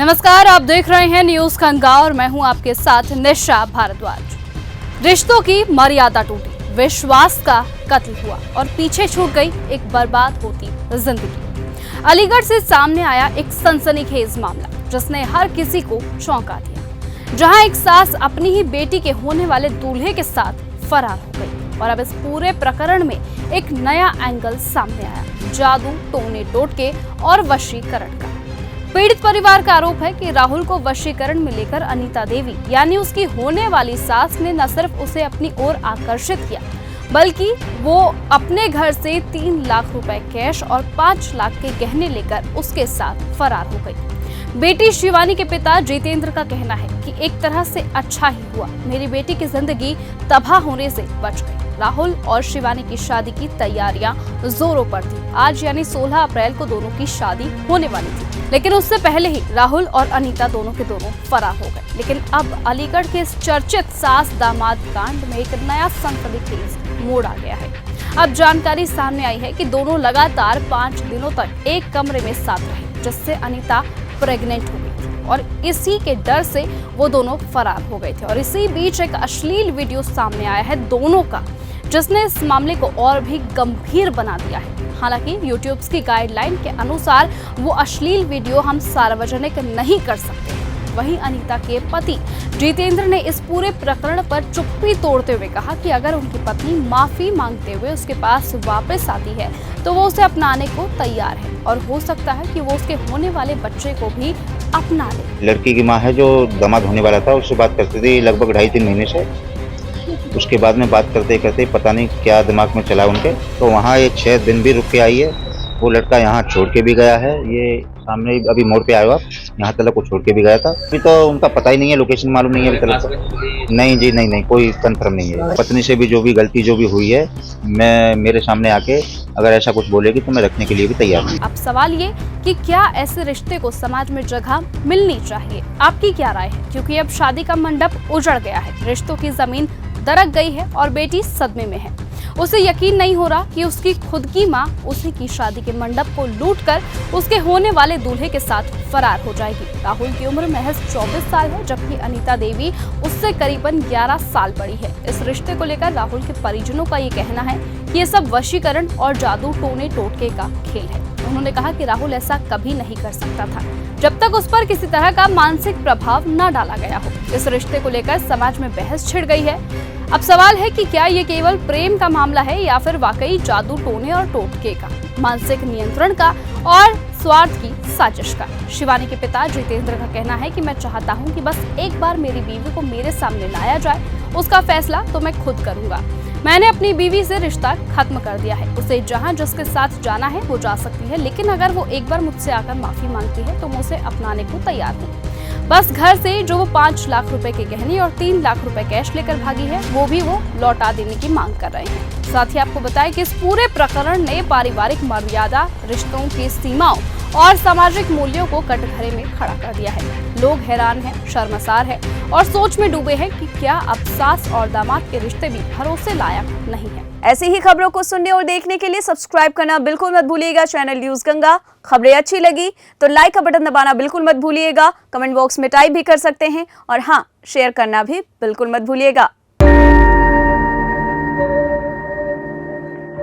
नमस्कार, आप देख रहे हैं न्यूज गंगा और मैं हूं आपके साथ निशा भारद्वाज। रिश्तों की मर्यादा टूटी, विश्वास का कत्ल हुआ और पीछे छूट गई एक बर्बाद होती जिंदगी। अलीगढ़ से सामने आया एक सनसनीखेज मामला जिसने हर किसी को चौंका दिया, जहां एक सास अपनी ही बेटी के होने वाले दूल्हे के साथ फरार हो गई। और अब इस पूरे प्रकरण में एक नया एंगल सामने आया, जादू, टोने टोटके और वशीकरण का। पीड़ित परिवार का आरोप है कि राहुल को वशीकरण में लेकर अनीता देवी यानी उसकी होने वाली सास ने न सिर्फ उसे अपनी ओर आकर्षित किया, बल्कि वो अपने घर से 3 लाख रुपए कैश और 5 लाख के गहने लेकर उसके साथ फरार हो गई। बेटी शिवानी के पिता जितेंद्र का कहना है कि एक तरह से अच्छा ही हुआ, मेरी बेटी की जिंदगी तबाह होने से बच गई। राहुल और शिवानी की शादी की तैयारियां जोरों पर थी। आज यानी 16 अप्रैल को दोनों की शादी होने वाली थी, लेकिन उससे पहले ही राहुल और अनीता दोनों के दोनों फरार हो गए। लेकिन अब अलीगढ़ के इस चर्चित सास दामाद कांड में एक नया सनसनीखेज मोड़ आ गया है। अब जानकारी सामने आई है कि दोनों लगातार 5 दिनों तक एक कमरे में साथ रहे, जिससे अनीता प्रेग्नेंट हो गई थी और इसी के डर से वो दोनों फरार हो गए थे। और इसी बीच एक अश्लील वीडियो सामने आया है दोनों का, जिसने इस मामले को और भी गंभीर बना दिया है। हालांकि यूट्यूब की गाइडलाइन के अनुसार वो अश्लील वीडियो हम सार्वजनिक नहीं कर सकते। वहीं अनीता के पति जितेंद्र ने इस पूरे प्रकरण पर चुप्पी तोड़ते हुए कहा कि अगर उनकी पत्नी माफी मांगते हुए उसके पास वापस आती है तो वो उसे अपनाने को तैयार है और हो सकता है कि वो उसके होने वाले बच्चे को भी अपना ले। लड़की की माँ है जो दामाद होने वाला था, उससे बात करती थी लगभग 2.5-3 महीने से। उसके बाद में बात करते करते पता नहीं क्या दिमाग में चला उनके, तो वहाँ ये 6 दिन भी रुक के आई है। वो लड़का यहाँ छोड़ के भी गया है, ये सामने अभी मोड़ पे आए हो आप, यहाँ तक वो छोड़ के भी गया था। अभी तो उनका पता ही नहीं है, लोकेशन मालूम नहीं है अभी तक। नहीं जी, नहीं, कोई कंफर्म नहीं है। पत्नी से भी जो भी गलती जो भी हुई है, मैं मेरे सामने आके अगर ऐसा कुछ बोलेगी तो मैं रखने के लिए भी तैयार हूँ। अब सवाल ये कि क्या ऐसे रिश्ते को समाज में जगह मिलनी चाहिए? आपकी क्या राय है? क्योंकि अब शादी का मंडप उजड़ गया है, रिश्तों की जमीन दरक गई है और बेटी सदमे में है। उसे यकीन नहीं हो रहा कि उसकी खुद की मां उसी की शादी के मंडप को लूटकर उसके होने वाले दूल्हे के साथ फरार हो जाएगी। राहुल की उम्र महज 24 साल है, जबकि अनीता देवी उससे करीबन 11 साल बड़ी है। इस रिश्ते को लेकर राहुल के परिजनों का ये कहना है कि ये सब वशीकरण और जादू टोने टोटके का खेल है। उन्होंने कहा कि राहुल ऐसा कभी नहीं कर सकता था जब तक उस पर किसी तरह का मानसिक प्रभाव न डाला गया हो। इस रिश्ते को लेकर समाज में बहस छिड़ गई है। अब सवाल है कि क्या ये केवल प्रेम का मामला है या फिर वाकई जादू टोने और टोटके का, मानसिक नियंत्रण का और स्वार्थ की साजिश का। शिवानी के पिता जितेंद्र का कहना है कि मैं चाहता हूं कि बस एक बार मेरी बीवी को मेरे सामने लाया जाए, उसका फैसला तो मैं खुद करूंगा। मैंने अपनी बीवी से रिश्ता खत्म कर दिया है, उसे जहां जिसके साथ जाना है वो जा सकती है, लेकिन अगर वो एक बार मुझसे आकर माफी मांगती है तो मैं उसे अपनाने को तैयार हूँ। बस घर से जो वो 5 लाख रुपए के गहने और 3 लाख रुपए कैश लेकर भागी है, वो भी वो लौटा देने की मांग कर रहे हैं। साथ ही आपको बताएं कि इस पूरे प्रकरण ने पारिवारिक मर्यादा, रिश्तों की सीमाओं और सामाजिक मूल्यों को कटघरे में खड़ा कर दिया है। लोग हैरान हैं, शर्मसार हैं और सोच में डूबे हैं कि क्या अब सास और दामाद के रिश्ते भी भरोसे लायक नहीं है। ऐसी ही खबरों को सुनने और देखने के लिए सब्सक्राइब करना बिल्कुल मत भूलिएगा चैनल न्यूज गंगा। खबरें अच्छी लगी तो लाइक का बटन दबाना बिल्कुल मत भूलिएगा, कमेंट बॉक्स में टाइप भी कर सकते हैं और हाँ, शेयर करना भी बिल्कुल मत भूलिएगा।